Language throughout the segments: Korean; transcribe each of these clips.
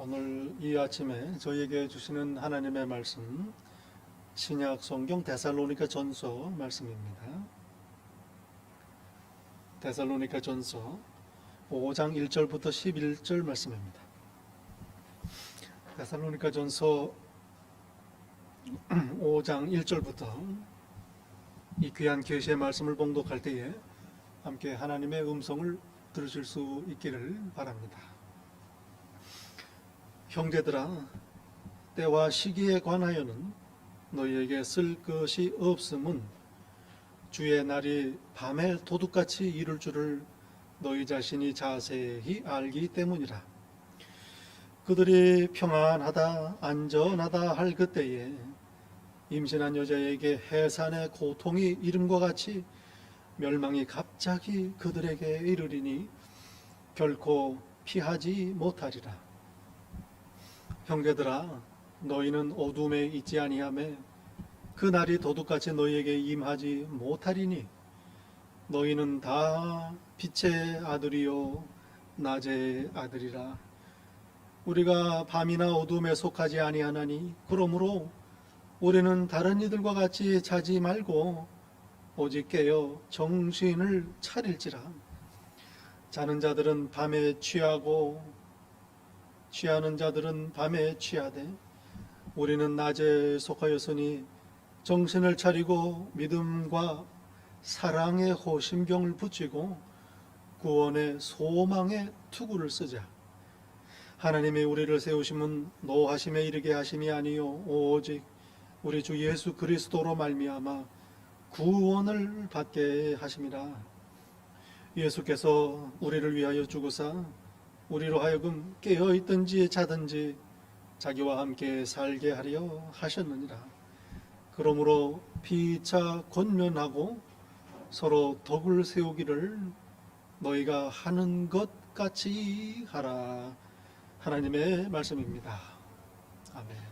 오늘 이 아침에 저희에게 주시는 하나님의 말씀, 신약 성경 데살로니가 전서 말씀입니다. 데살로니가 전서 5장 1절부터 11절 말씀입니다. 데살로니가 전서 5장 1절부터 이 귀한 계시의 말씀을 봉독할 때에 함께 하나님의 음성을 들으실 수 있기를 바랍니다. 형제들아, 때와 시기에 관하여는 너희에게 쓸 것이 없음은 주의 날이 밤에 도둑같이 이룰 줄을 너희 자신이 자세히 알기 때문이라. 그들이 평안하다 안전하다 할 그때에 임신한 여자에게 해산의 고통이 이름과 같이 멸망이 갑자기 그들에게 이르리니 결코 피하지 못하리라. 형제들아, 너희는 어둠에 있지 아니하매 그 날이 도둑같이 너희에게 임하지 못하리니 너희는 다 빛의 아들이요 낮의 아들이라. 우리가 밤이나 어둠에 속하지 아니하나니 그러므로 우리는 다른 이들과 같이 자지 말고 오직 깨어 정신을 차릴지라. 자는 자들은 밤에 취하고 취하는 자들은 밤에 취하되 우리는 낮에 속하였으니 정신을 차리고 믿음과 사랑의 호심병을 붙이고 구원의 소망의 투구를 쓰자. 하나님이 우리를 세우심은 노하심에 이르게 하심이 아니요 오직 우리 주 예수 그리스도로 말미암아 구원을 받게 하심이라. 예수께서 우리를 위하여 죽으사 우리로 하여금 깨어있든지 자든지 자기와 함께 살게 하려 하셨느니라. 그러므로 피차 권면하고 서로 덕을 세우기를 너희가 하는 것 같이 하라. 하나님의 말씀입니다. 아멘.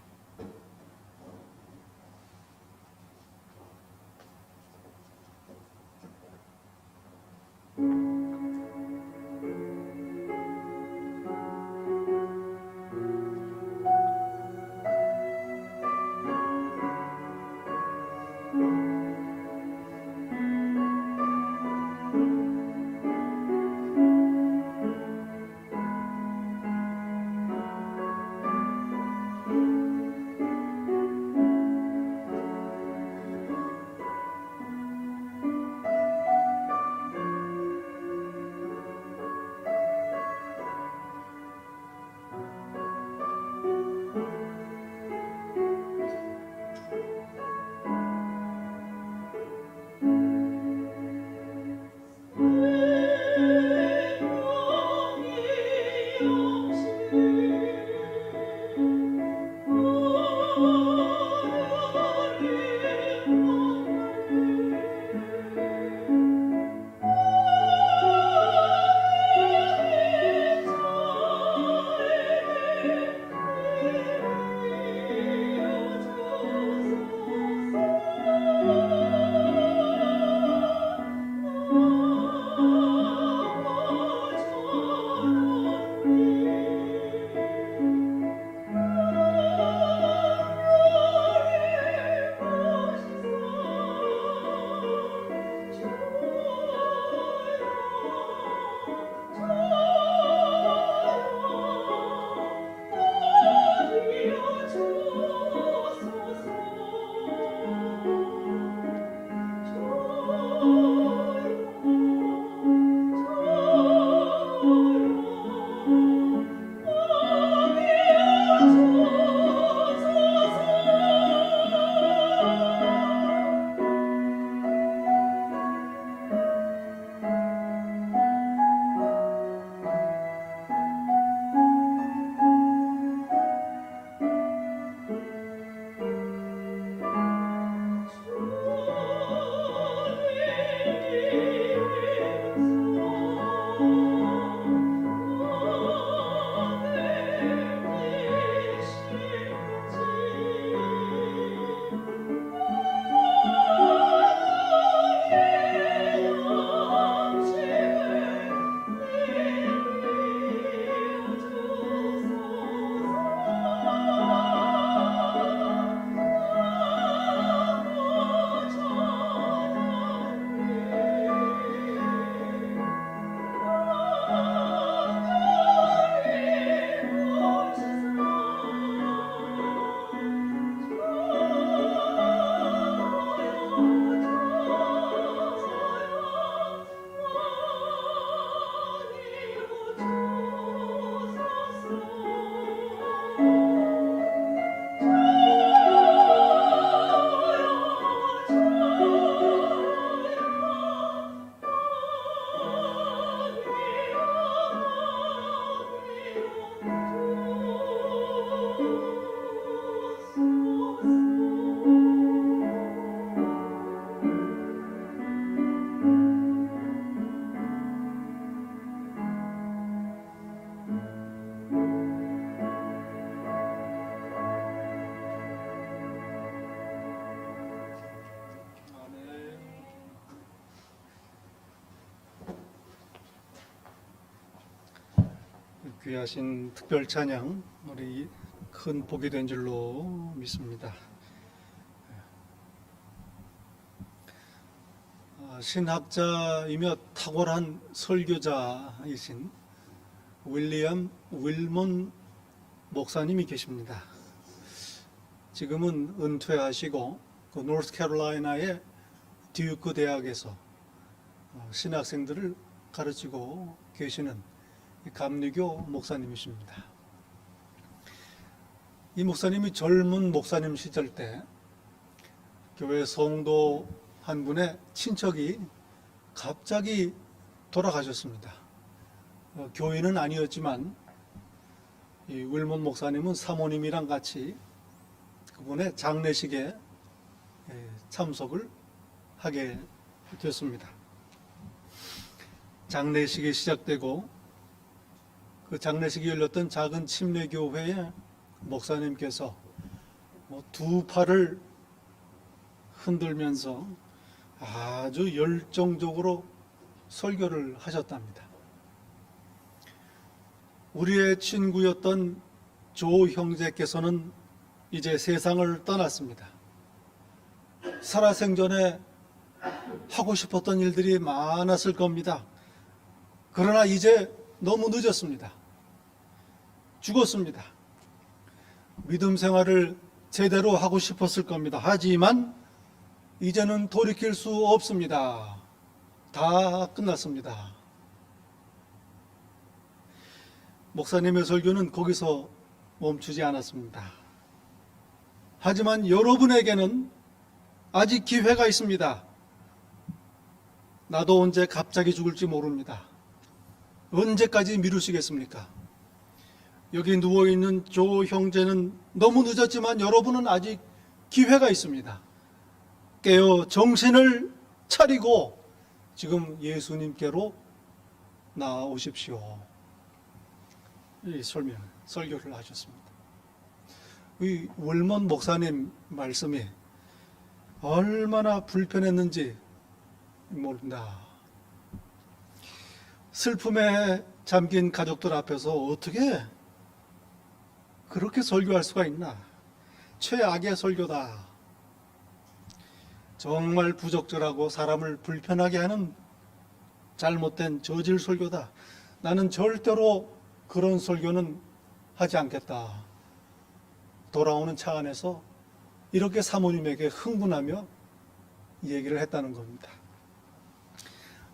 귀하신 특별 찬양 우리 큰 복이 된 줄로 믿습니다. 신학자이며 탁월한 설교자이신 윌리엄 윌몬 목사님이 계십니다. 지금은 은퇴하시고 그 노스캐롤라이나의 듀크 대학에서 신학생들을 가르치고 계시는 감리교 목사님이십니다. 이 목사님이 젊은 목사님 시절 때 교회 성도 한 분의 친척이 갑자기 돌아가셨습니다. 교인은 아니었지만 이 윌몬 목사님은 사모님이랑 같이 그분의 장례식에 참석을 하게 됐습니다. 장례식이 시작되고 그 장례식이 열렸던 작은 침례교회에 목사님께서 두 팔을 흔들면서 아주 열정적으로 설교를 하셨답니다. 우리의 친구였던 조 형제께서는 이제 세상을 떠났습니다. 살아생전에 하고 싶었던 일들이 많았을 겁니다. 그러나 이제 너무 늦었습니다. 죽었습니다. 믿음 생활을 제대로 하고 싶었을 겁니다. 하지만 이제는 돌이킬 수 없습니다. 다 끝났습니다. 목사님의 설교는 거기서 멈추지 않았습니다. 하지만 여러분에게는 아직 기회가 있습니다. 나도 언제 갑자기 죽을지 모릅니다. 언제까지 미루시겠습니까? 여기 누워있는 조 형제는 너무 늦었지만 여러분은 아직 기회가 있습니다. 깨어 정신을 차리고 지금 예수님께로 나오십시오. 이 설교를 하셨습니다. 이 윌몬 목사님 말씀이 얼마나 불편했는지 모른다. 슬픔에 잠긴 가족들 앞에서 어떻게 그렇게 설교할 수가 있나? 최악의 설교다. 정말 부적절하고 사람을 불편하게 하는 잘못된 저질 설교다. 나는 절대로 그런 설교는 하지 않겠다. 돌아오는 차 안에서 이렇게 사모님에게 흥분하며 얘기를 했다는 겁니다.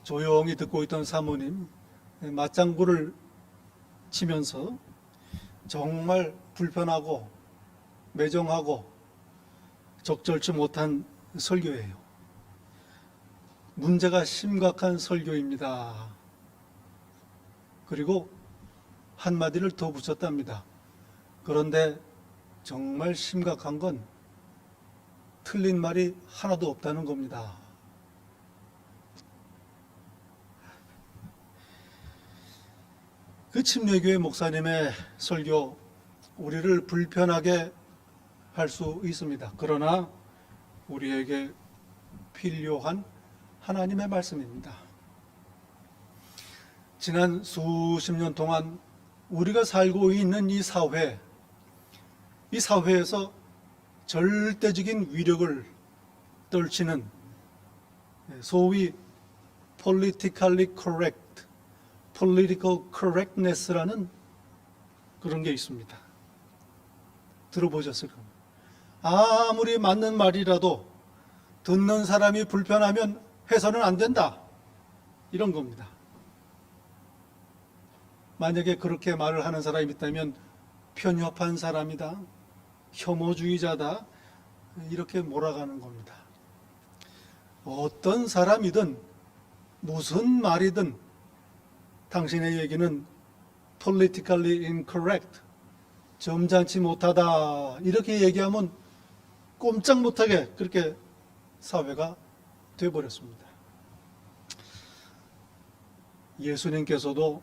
조용히 듣고 있던 사모님 맞장구를 치면서 정말 불편하고 매정하고 적절치 못한 설교예요. 문제가 심각한 설교입니다. 그리고 한마디를 더 붙였답니다. 그런데 정말 심각한 건 틀린 말이 하나도 없다는 겁니다. 그 침례교회 목사님의 설교, 우리를 불편하게 할 수 있습니다. 그러나 우리에게 필요한 하나님의 말씀입니다. 지난 수십 년 동안 우리가 살고 있는 이 사회에서 절대적인 위력을 떨치는 소위 politically correct, political correctness라는 그런 게 있습니다. 들어보셨을 겁니다. 아무리 맞는 말이라도 듣는 사람이 불편하면 해서는 안 된다. 이런 겁니다. 만약에 그렇게 말을 하는 사람이 있다면 편협한 사람이다, 혐오주의자다, 이렇게 몰아가는 겁니다. 어떤 사람이든 무슨 말이든 당신의 얘기는 politically incorrect, 점잖지 못하다, 이렇게 얘기하면 꼼짝 못하게 그렇게 사회가 되어버렸습니다. 예수님께서도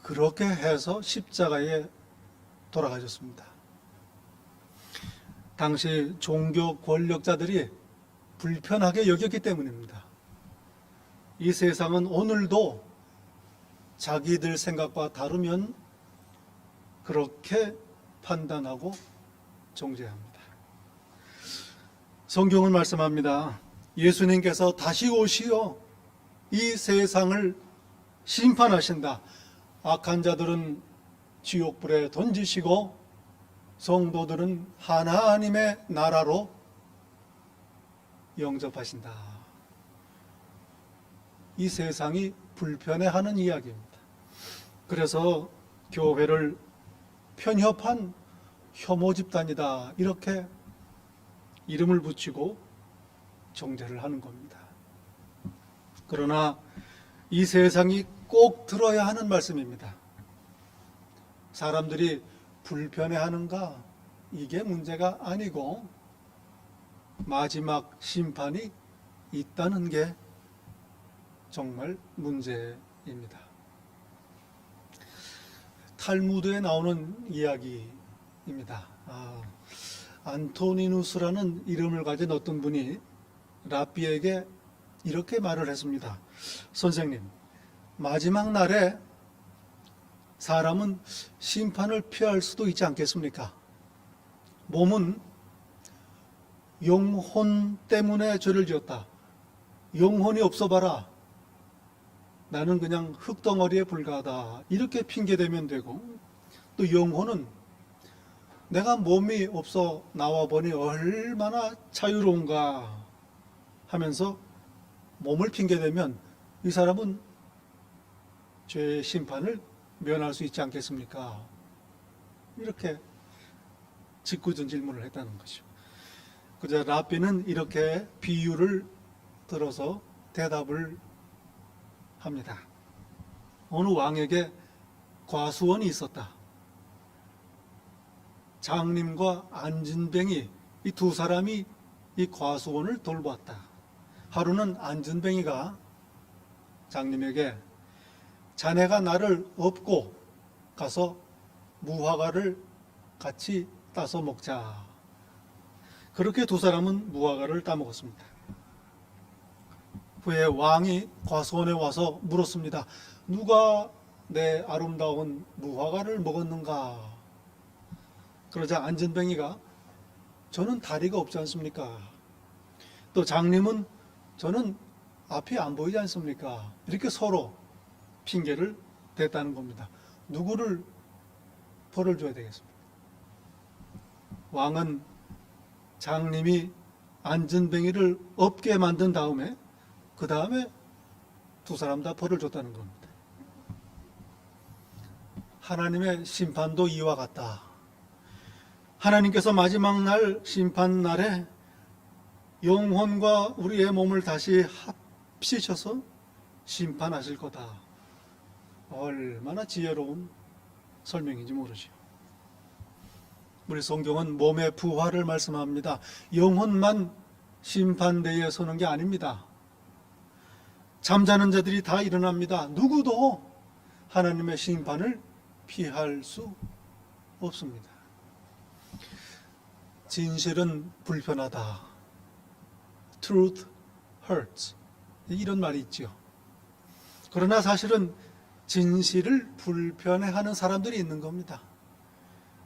그렇게 해서 십자가에 돌아가셨습니다. 당시 종교 권력자들이 불편하게 여겼기 때문입니다. 이 세상은 오늘도 자기들 생각과 다르면 그렇게 판단하고 정죄합니다. 성경은 말씀합니다. 예수님께서 다시 오시어 이 세상을 심판하신다. 악한 자들은 지옥불에 던지시고 성도들은 하나님의 나라로 영접하신다. 이 세상이 불편해하는 이야기입니다. 그래서 교회를 편협한 혐오 집단이다, 이렇게 이름을 붙이고 정죄를 하는 겁니다. 그러나 이 세상이 꼭 들어야 하는 말씀입니다. 사람들이 불편해하는가, 이게 문제가 아니고 마지막 심판이 있다는 게 정말 문제입니다. 탈무드에 나오는 이야기입니다. 안토니누스라는 이름을 가진 어떤 분이 랍비에게 이렇게 말을 했습니다. 선생님, 마지막 날에 사람은 심판을 피할 수도 있지 않겠습니까? 몸은 영혼 때문에 죄를 지었다. 영혼이 없어봐라. 나는 그냥 흙덩어리에 불과하다. 이렇게 핑계대면 되고, 또 영혼은 내가 몸이 없어 나와보니 얼마나 자유로운가 하면서 몸을 핑계대면 이 사람은 죄의 심판을 면할 수 있지 않겠습니까? 이렇게 짓궂은 질문을 했다는 것이죠. 그저 랍비는 이렇게 비유를 들어서 대답을 합니다. 어느 왕에게 과수원이 있었다. 장님과 안진뱅이, 이 두 사람이 이 과수원을 돌보았다. 하루는 안진뱅이가 장님에게 자네가 나를 업고 가서 무화과를 같이 따서 먹자. 그렇게 두 사람은 무화과를 따먹었습니다. 후에 왕이 과수원에 와서 물었습니다. 누가 내 아름다운 무화과를 먹었는가? 그러자 안진뱅이가 저는 다리가 없지 않습니까? 또 장님은 저는 앞이 안 보이지 않습니까? 이렇게 서로 핑계를 댔다는 겁니다. 누구를 벌을 줘야 되겠습니까? 왕은 장님이 안진뱅이를 없게 만든 다음에 그 다음에 두 사람 다 벌을 줬다는 겁니다. 하나님의 심판도 이와 같다. 하나님께서 마지막 날 심판 날에 영혼과 우리의 몸을 다시 합치셔서 심판하실 거다. 얼마나 지혜로운 설명인지 모르죠. 우리 성경은 몸의 부활을 말씀합니다. 영혼만 심판대에 서는 게 아닙니다. 잠자는 자들이 다 일어납니다. 누구도 하나님의 심판을 피할 수 없습니다. 진실은 불편하다. Truth hurts. 이런 말이 있죠. 그러나 사실은 진실을 불편해하는 사람들이 있는 겁니다.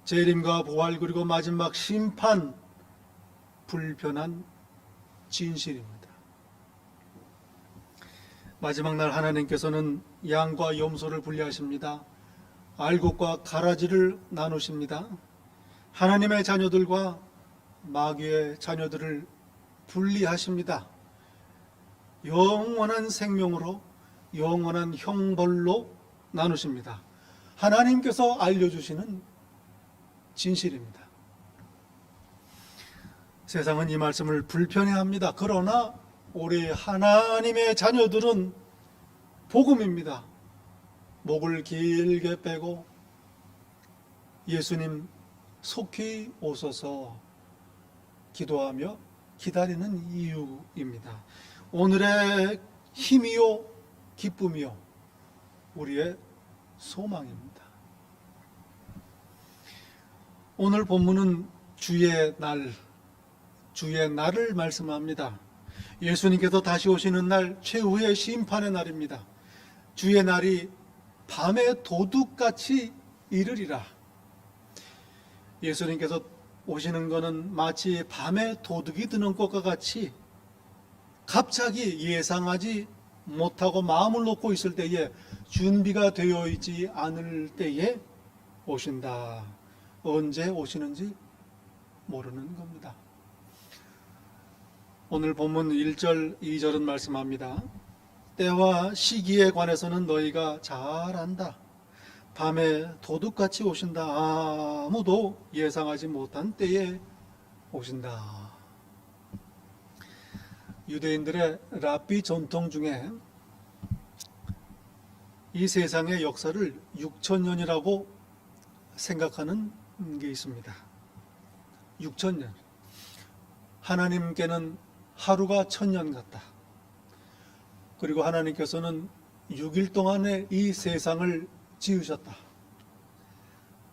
재림과 부활 그리고 마지막 심판, 불편한 진실입니다. 마지막 날 하나님께서는 양과 염소를 분리하십니다. 알곡과 가라지를 나누십니다. 하나님의 자녀들과 마귀의 자녀들을 분리하십니다. 영원한 생명으로, 영원한 형벌로 나누십니다. 하나님께서 알려주시는 진실입니다. 세상은 이 말씀을 불편해합니다. 그러나 우리 하나님의 자녀들은 복음입니다. 목을 길게 빼고 예수님 속히 오셔서 기도하며 기다리는 이유입니다. 오늘의 힘이요 기쁨이요 우리의 소망입니다. 오늘 본문은 주의 날을 말씀합니다. 예수님께서 다시 오시는 날, 최후의 심판의 날입니다. 주의 날이 밤에 도둑같이 이르리라. 예수님께서 오시는 것은 마치 밤에 도둑이 드는 것과 같이 갑자기 예상하지 못하고 마음을 놓고 있을 때에, 준비가 되어 있지 않을 때에 오신다. 언제 오시는지 모르는 겁니다. 오늘 본문 1절, 2절은 말씀합니다. 때와 시기에 관해서는 너희가 잘 안다. 밤에 도둑같이 오신다. 아무도 예상하지 못한 때에 오신다. 유대인들의 랍비 전통 중에 이 세상의 역사를 6,000년이라고 생각하는 게 있습니다. 6,000년. 하나님께는 하루가 1,000년 같다. 그리고 하나님께서는 6일 동안에 이 세상을 지으셨다.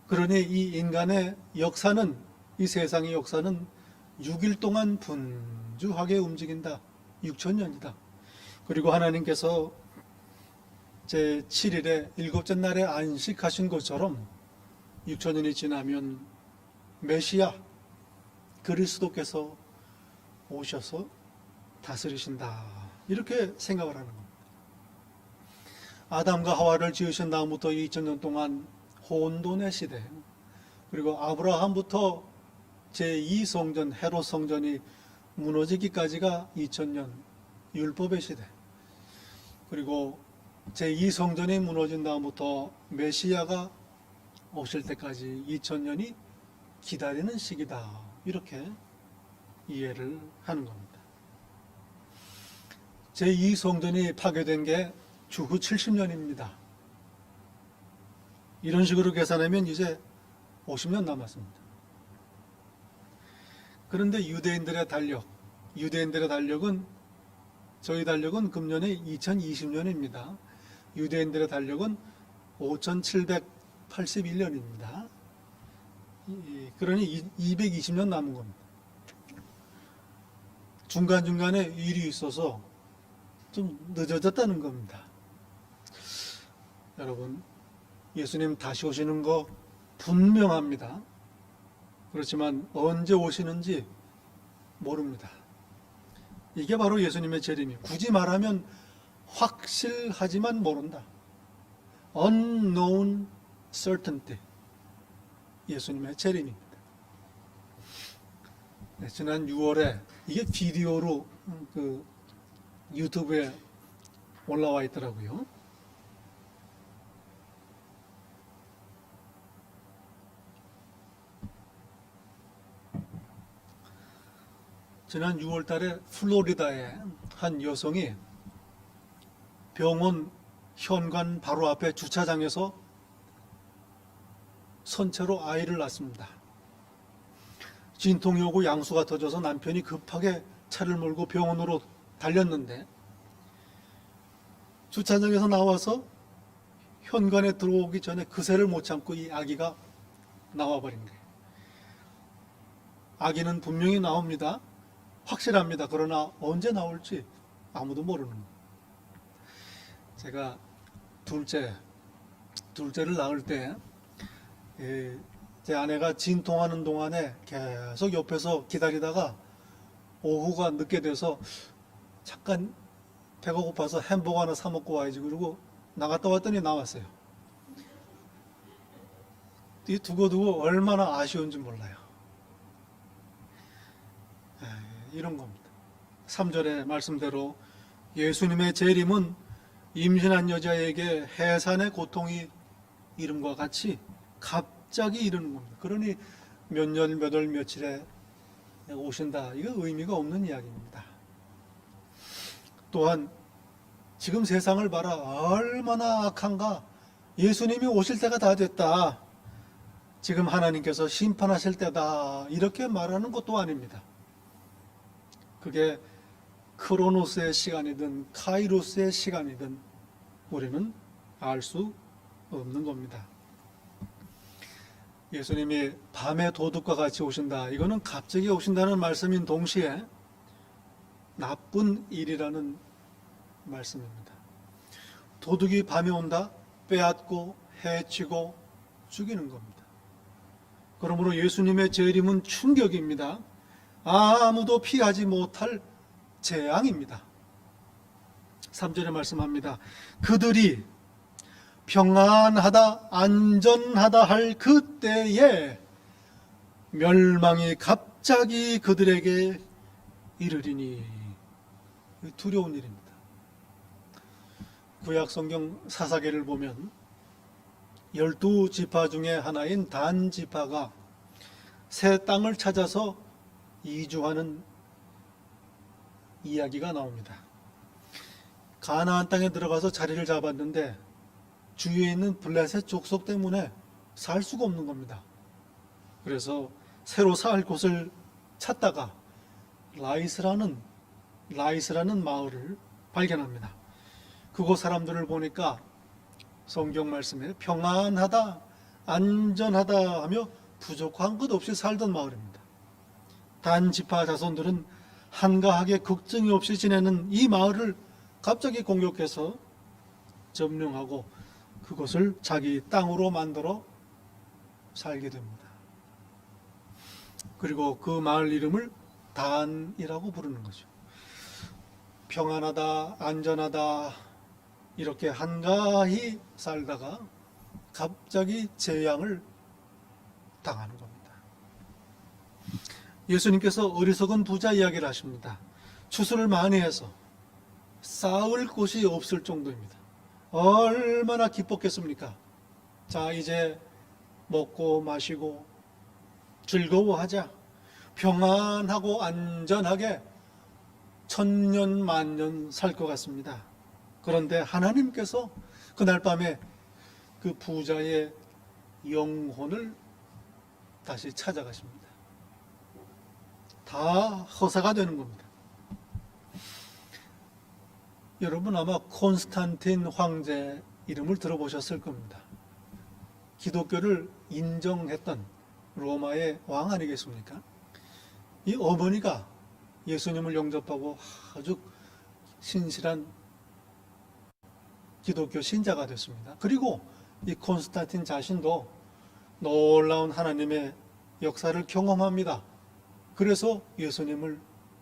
그러니 이 인간의 역사는, 이 세상의 역사는 6일 동안 분주하게 움직인다. 6,000년이다. 그리고 하나님께서 제7일에 일곱째 날에 안식하신 것처럼 6,000년이 지나면 메시아 그리스도께서 오셔서 다스리신다. 이렇게 생각을 하는 겁니다. 아담과 하와를 지으신 다음부터 2000년 동안 혼돈의 시대, 그리고 아브라함부터 제2성전 헤롯 성전이 무너지기까지가 2000년 율법의 시대, 그리고 제2성전이 무너진 다음부터 메시아가 오실 때까지 2000년이 기다리는 시기다. 이렇게 이해를 하는 겁니다. 제2성전이 파괴된 게 주후 70년입니다. 이런 식으로 계산하면 이제 50년 남았습니다. 그런데 유대인들의 달력은, 저희 달력은 금년에 2020년입니다. 유대인들의 달력은 5781년입니다. 그러니 220년 남은 겁니다. 중간중간에 일이 있어서 좀 늦어졌다는 겁니다. 여러분, 예수님 다시 오시는 거 분명합니다. 그렇지만 언제 오시는지 모릅니다. 이게 바로 예수님의 재림이에요. 굳이 말하면 확실하지만 모른다. Unknown certainty. 예수님의 재림입니다. 네, 지난 6월에 이게 비디오로 유튜브에 올라와 있더라고요. 지난 6월 달에 플로리다의 한 여성이 병원 현관 바로 앞에 주차장에서 선체로 아이를 낳습니다. 진통이 오고 양수가 터져서 남편이 급하게 차를 몰고 병원으로 달렸는데, 주차장에서 나와서 현관에 들어오기 전에 그새를 못 참고 이 아기가 나와버린 거예요. 아기는 분명히 나옵니다. 확실합니다. 그러나 언제 나올지 아무도 모르는 거예요. 제가 둘째를 낳을 때 제 아내가 진통하는 동안에 계속 옆에서 기다리다가 오후가 늦게 돼서 잠깐 배가 고파서 햄버거 하나 사 먹고 와야지, 그러고 나갔다 왔더니 나왔어요. 이 두고두고 얼마나 아쉬운지 몰라요. 이런 겁니다. 3절의 말씀대로 예수님의 재림은 임신한 여자에게 해산의 고통이 이름과 같이 갑자기 이르는 겁니다. 그러니 몇 년, 몇 월, 며칠에 오신다. 이거 의미가 없는 이야기입니다. 또한 지금 세상을 봐라. 얼마나 악한가. 예수님이 오실 때가 다 됐다. 지금 하나님께서 심판하실 때다. 이렇게 말하는 것도 아닙니다. 그게 크로노스의 시간이든 카이로스의 시간이든 우리는 알 수 없는 겁니다. 예수님이 밤에 도둑과 같이 오신다. 이거는 갑자기 오신다는 말씀인 동시에 나쁜 일이라는 말씀입니다. 도둑이 밤에 온다? 빼앗고 해치고 죽이는 겁니다. 그러므로 예수님의 재림은 충격입니다. 아무도 피하지 못할 재앙입니다. 3절에 말씀합니다. 그들이 평안하다 안전하다 할 그때에 멸망이 갑자기 그들에게 이르리니. 두려운 일입니다. 구약 성경 사사기를 보면 12지파 중에 하나인 단 지파가 새 땅을 찾아서 이주하는 이야기가 나옵니다. 가나안 땅에 들어가서 자리를 잡았는데 주위에 있는 블레셋 족속 때문에 살 수가 없는 겁니다. 그래서 새로 살 곳을 찾다가 라이스라는 마을을 발견합니다. 그곳 사람들을 보니까 성경 말씀에 평안하다 안전하다 하며 부족한 것 없이 살던 마을입니다. 단 지파 자손들은 한가하게 걱정이 없이 지내는 이 마을을 갑자기 공격해서 점령하고 그곳을 자기 땅으로 만들어 살게 됩니다. 그리고 그 마을 이름을 단이라고 부르는 거죠. 평안하다 안전하다 이렇게 한가히 살다가 갑자기 재앙을 당하는 겁니다. 예수님께서 어리석은 부자 이야기를 하십니다. 추수를 많이 해서 쌓을 곳이 없을 정도입니다. 얼마나 기뻤겠습니까? 자, 이제 먹고 마시고 즐거워하자. 평안하고 안전하게 천년 만년 살 것 같습니다. 그런데 하나님께서 그날 밤에 그 부자의 영혼을 다시 찾아가십니다. 다 허사가 되는 겁니다. 여러분 아마 콘스탄틴 황제 이름을 들어보셨을 겁니다. 기독교를 인정했던 로마의 왕 아니겠습니까? 이 어머니가 예수님을 영접하고 아주 신실한 기독교 신자가 됐습니다. 그리고 이 콘스탄틴 자신도 놀라운 하나님의 역사를 경험합니다. 그래서 예수님을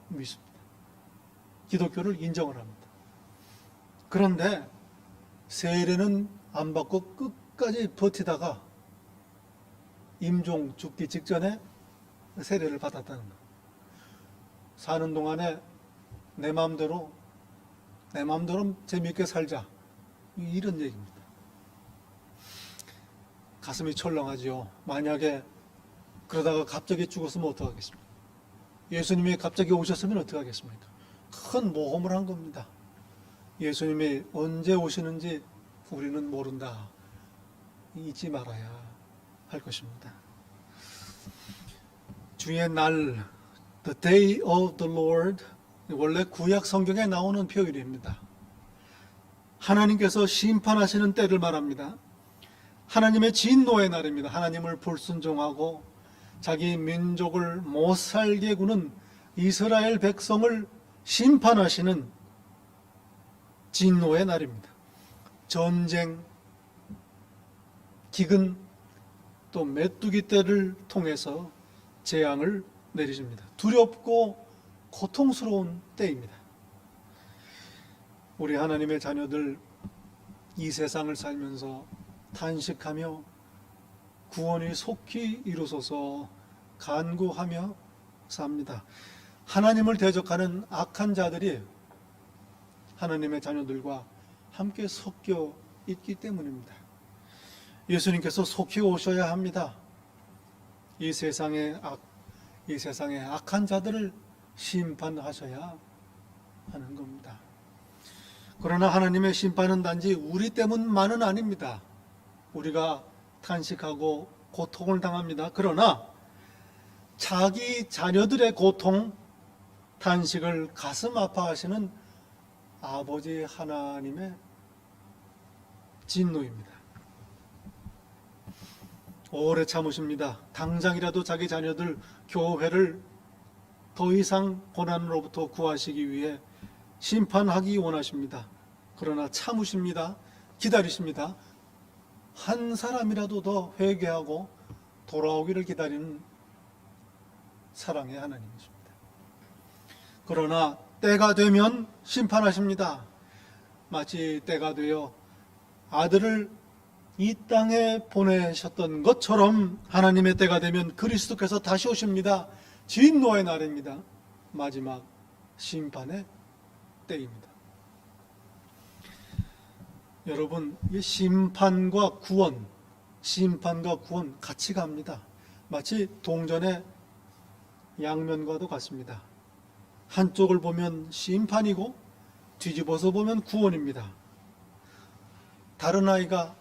믿습니다. 기독교를 인정을 합니다. 그런데 세례는 안 받고 끝까지 버티다가 임종 죽기 직전에 세례를 받았다는 것. 사는 동안에 내 마음대로 재미있게 살자, 이런 얘기입니다. 가슴이 철렁하지요. 만약에 그러다가 갑자기 죽었으면 어떡하겠습니까? 예수님이 갑자기 오셨으면 어떡하겠습니까? 큰 모험을 한 겁니다. 예수님이 언제 오시는지 우리는 모른다. 잊지 말아야 할 것입니다. 주의 날, The day of the Lord, 원래 구약 성경에 나오는 표현입니다. 하나님께서 심판하시는 때를 말합니다. 하나님의 진노의 날입니다. 하나님을 불순종하고 자기 민족을 못살게 구는 이스라엘 백성을 심판하시는 진노의 날입니다. 전쟁, 기근, 또 메뚜기 떼를 통해서 재앙을 내리십니다. 두렵고 고통스러운 때입니다. 우리 하나님의 자녀들 이 세상을 살면서 탄식하며 구원이 속히 이루소서 간구하며 삽니다. 하나님을 대적하는 악한 자들이 하나님의 자녀들과 함께 섞여 있기 때문입니다. 예수님께서 속히 오셔야 합니다. 이 세상의 악한 자들을 심판하셔야 하는 겁니다. 그러나 하나님의 심판은 단지 우리 때문만은 아닙니다. 우리가 탄식하고 고통을 당합니다. 그러나 자기 자녀들의 고통, 탄식을 가슴 아파하시는 아버지 하나님의 진노입니다. 오래 참으십니다. 당장이라도 자기 자녀들 교회를 더 이상 고난으로부터 구하시기 위해 심판하기 원하십니다. 그러나 참으십니다. 기다리십니다. 한 사람이라도 더 회개하고 돌아오기를 기다리는 사랑의 하나님이십니다. 그러나 때가 되면 심판하십니다. 마치 때가 되어 아들을 이 땅에 보내셨던 것처럼 하나님의 때가 되면 그리스도께서 다시 오십니다. 진노의 날입니다. 마지막 심판의 때입니다. 여러분, 이 심판과 구원 같이 갑니다. 마치 동전의 양면과도 같습니다. 한쪽을 보면 심판이고 뒤집어서 보면 구원입니다. 다른 아이가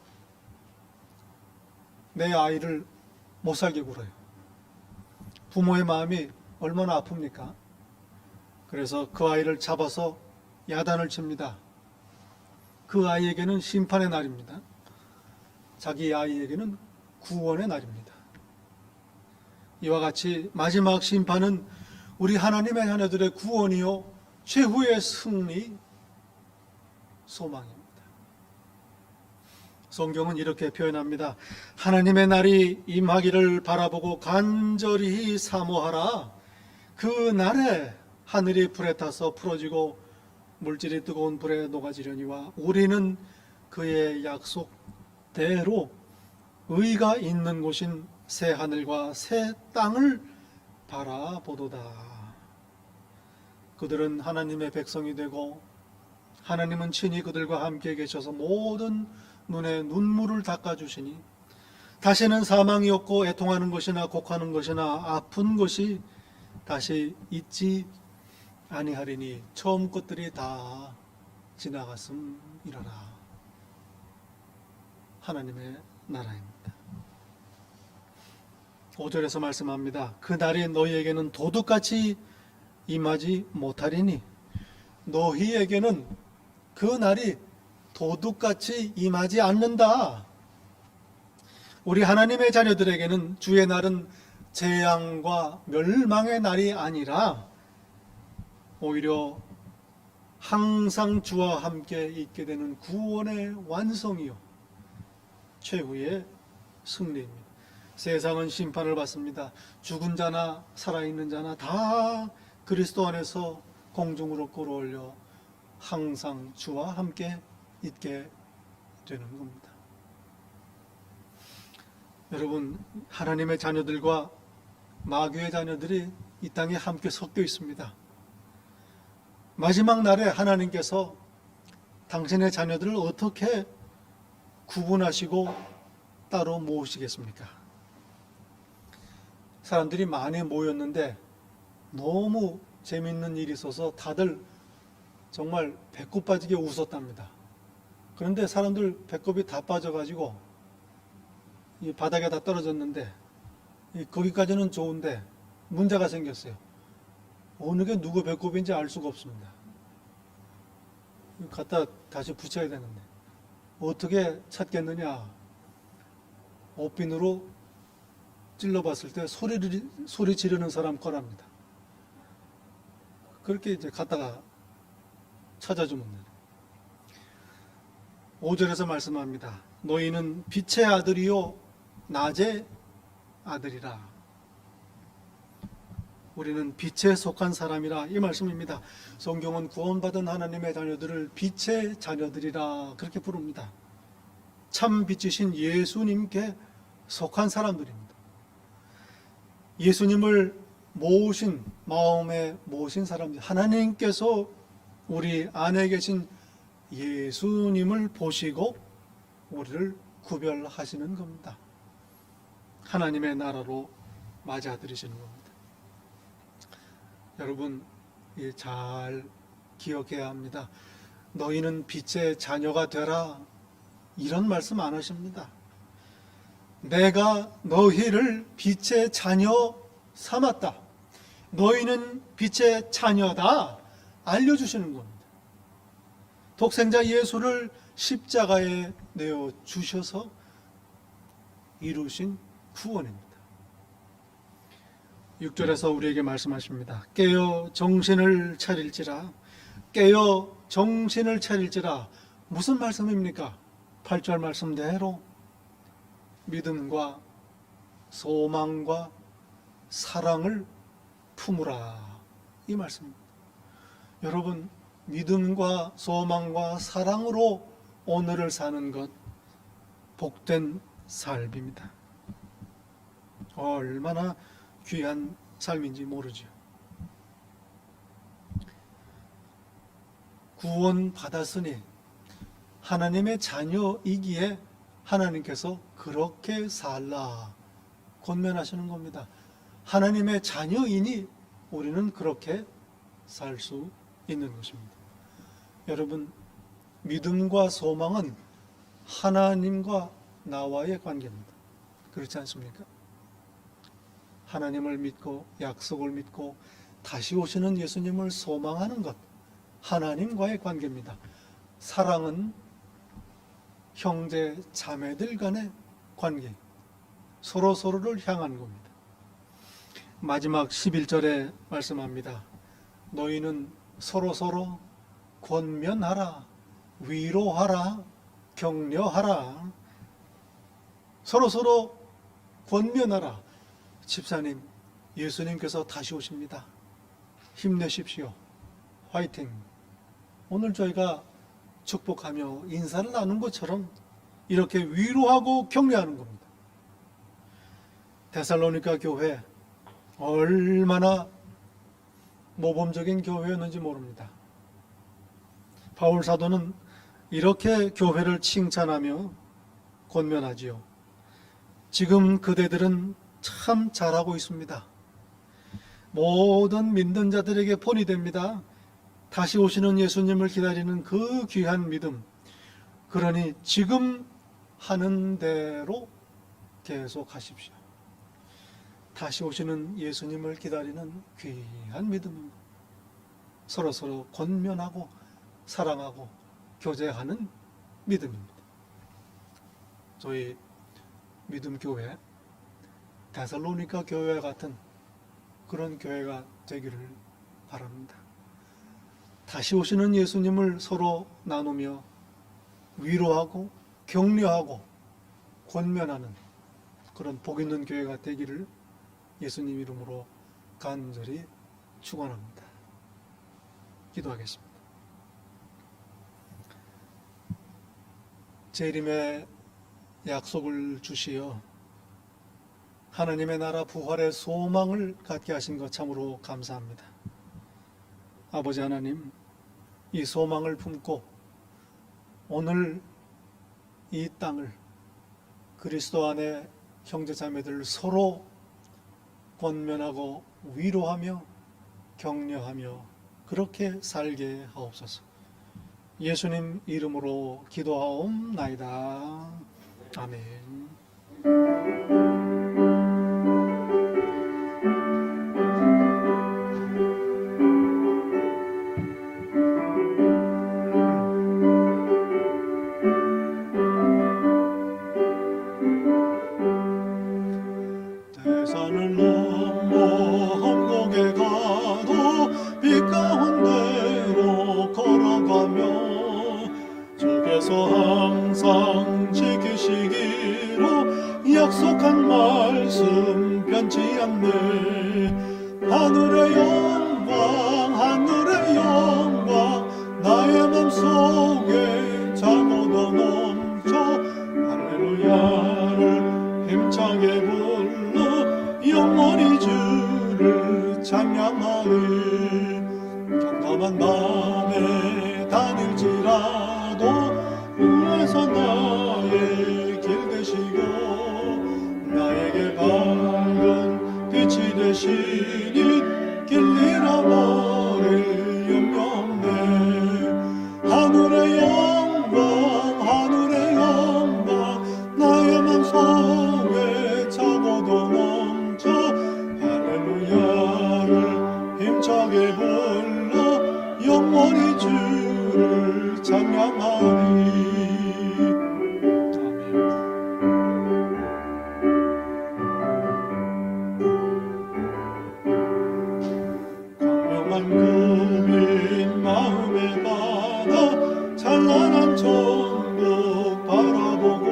내 아이를 못 살게 굴어요. 부모의 마음이 얼마나 아픕니까? 그래서 그 아이를 잡아서 야단을 칩니다. 그 아이에게는 심판의 날입니다. 자기 아이에게는 구원의 날입니다. 이와 같이 마지막 심판은 우리 하나님의 자녀들의 구원이요 최후의 승리 소망입니다. 성경은 이렇게 표현합니다. 하나님의 날이 임하기를 바라보고 간절히 사모하라. 그 날에 하늘이 불에 타서 풀어지고 물질이 뜨거운 불에 녹아지려니와 우리는 그의 약속대로 의가 있는 곳인 새 하늘과 새 땅을 바라보도다. 그들은 하나님의 백성이 되고 하나님은 친히 그들과 함께 계셔서 모든 눈에 눈물을 닦아주시니 다시는 사망이 없고 애통하는 것이나 곡하는 것이나 아픈 것이 다시 있지 아니하리니 처음 것들이 다 지나갔음이라라. 하나님의 나라입니다. 5절에서 말씀합니다. 그 날이 너희에게는 도둑같이 임하지 못하리니 너희에게는 그 날이 도둑같이 임하지 않는다. 우리 하나님의 자녀들에게는 주의 날은 재앙과 멸망의 날이 아니라 오히려 항상 주와 함께 있게 되는 구원의 완성이요 최후의 승리입니다. 세상은 심판을 받습니다. 죽은 자나 살아있는 자나 다 그리스도 안에서 공중으로 끌어올려 항상 주와 함께 있게 되는 겁니다. 여러분, 하나님의 자녀들과 마귀의 자녀들이 이 땅에 함께 섞여 있습니다. 마지막 날에 하나님께서 당신의 자녀들을 어떻게 구분하시고 따로 모으시겠습니까? 사람들이 많이 모였는데 너무 재밌는 일이 있어서 다들 정말 배꼽 빠지게 웃었답니다. 그런데 사람들 배꼽이 다 빠져가지고 이 바닥에 다 떨어졌는데 거기까지는 좋은데 문제가 생겼어요. 어느 게 누구 배꼽인지 알 수가 없습니다. 갖다 다시 붙여야 되는데 어떻게 찾겠느냐? 옷핀으로 찔러봤을 때 소리 지르는 사람 거랍니다. 그렇게 이제 갖다가 찾아주면 돼요. 5절에서 말씀합니다. 너희는 빛의 아들이요 낮의 아들이라. 우리는 빛에 속한 사람이라 이 말씀입니다. 성경은 구원받은 하나님의 자녀들을 빛의 자녀들이라 그렇게 부릅니다. 참 빛이신 예수님께 속한 사람들입니다. 예수님을 모으신 마음에 모으신 사람들, 하나님께서 우리 안에 계신 예수님을 보시고 우리를 구별하시는 겁니다. 하나님의 나라로 맞아들이시는 겁니다. 여러분, 잘 기억해야 합니다. 너희는 빛의 자녀가 되라 이런 말씀 안 하십니다. 내가 너희를 빛의 자녀 삼았다. 너희는 빛의 자녀다 알려주시는 겁니다. 독생자 예수를 십자가에 내어주셔서 이루신 구원입니다. 6절에서 우리에게 말씀하십니다. 깨어 정신을 차릴지라. 깨어 정신을 차릴지라. 무슨 말씀입니까? 8절 말씀대로 믿음과 소망과 사랑을 품으라, 이 말씀입니다. 여러분, 믿음과 소망과 사랑으로 오늘을 사는 것 복된 삶입니다. 얼마나 귀한 삶인지 모르죠. 구원 받았으니 하나님의 자녀이기에 하나님께서 그렇게 살라 권면하시는 겁니다. 하나님의 자녀이니 우리는 그렇게 살 수 있는 것입니다. 여러분, 믿음과 소망은 하나님과 나와의 관계입니다. 그렇지 않습니까? 하나님을 믿고 약속을 믿고 다시 오시는 예수님을 소망하는 것, 하나님과의 관계입니다. 사랑은 형제 자매들 간의 관계, 서로서로를 향한 겁니다. 마지막 11절에 말씀합니다. 너희는 서로서로 권면하라, 위로하라, 격려하라. 서로서로 권면하라. 집사님, 예수님께서 다시 오십니다. 힘내십시오. 화이팅. 오늘 저희가 축복하며 인사를 나눈 것처럼 이렇게 위로하고 격려하는 겁니다. 데살로니가 교회 얼마나 모범적인 교회였는지 모릅니다. 바울 사도는 이렇게 교회를 칭찬하며 권면하지요. 지금 그대들은 참 잘하고 있습니다. 모든 믿는 자들에게 본이 됩니다. 다시 오시는 예수님을 기다리는 그 귀한 믿음. 그러니 지금 하는 대로 계속 하십시오. 다시 오시는 예수님을 기다리는 귀한 믿음입니다. 서로서로 권면하고 사랑하고 교제하는 믿음입니다. 저희 믿음교회, 데살로니가 교회와 같은 그런 교회가 되기를 바랍니다. 다시 오시는 예수님을 서로 나누며 위로하고 격려하고 권면하는 그런 복 있는 교회가 되기를 예수님 이름으로 간절히 축원합니다. 기도하겠습니다. 재림의 약속을 주시어 하나님의 나라 부활의 소망을 갖게 하신 것 참으로 감사합니다. 아버지 하나님, 이 소망을 품고 오늘 이 땅을 그리스도 안에 형제자매들 서로 권면하고 위로하며 격려하며 그렇게 살게 하옵소서. 예수님 이름으로 기도하옵나이다. 아멘. 대산을 넘어 한국에 가도 빛 가운데로 걸어가며 주께서 항상 지키시기로 약속한 말씀 변치 않네. 하늘의 영광, 하늘의 영광, 나의 맘속에 차고도 넘쳐 할렐루야를 힘차게 불러 영원히 주를 찬양하리. 깜깜한 밤에 다닐지라도 위에서 나의 길 되시고 나에게 밝은 빛이 되시니 길 잃어버릴 염려 없네. 하늘의 영광, 하늘의 영광, 나의 맘속에 차고도 넘쳐 할렐루야를 힘차게 불러 영원히 주를 찬양하리. 구빈 마음의 바다 찬란한 천국 바라보고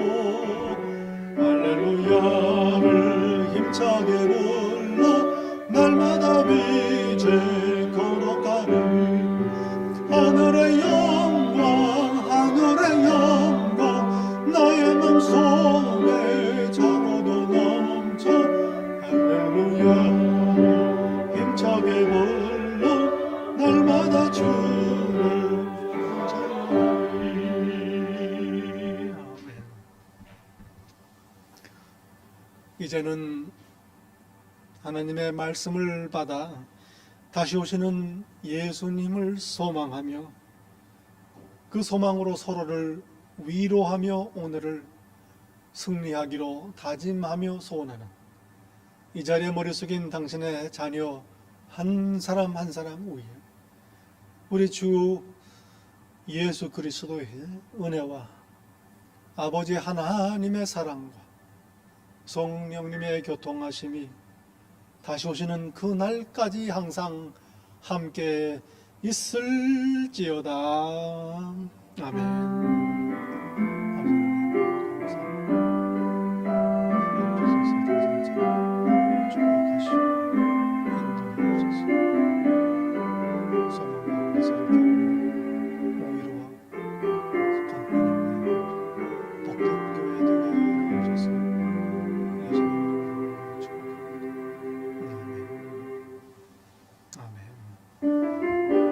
할렐루야를 이제는 하나님의 말씀을 받아 다시 오시는 예수님을 소망하며 그 소망으로 서로를 위로하며 오늘을 승리하기로 다짐하며 소원하는 이 자리에 머리 숙인 당신의 자녀 한 사람 한 사람 위에 우리 주 예수 그리스도의 은혜와 아버지 하나님의 사랑과 성령님의 교통하심이 다시 오시는 그 날까지 항상 함께 있을지어다. 아멘.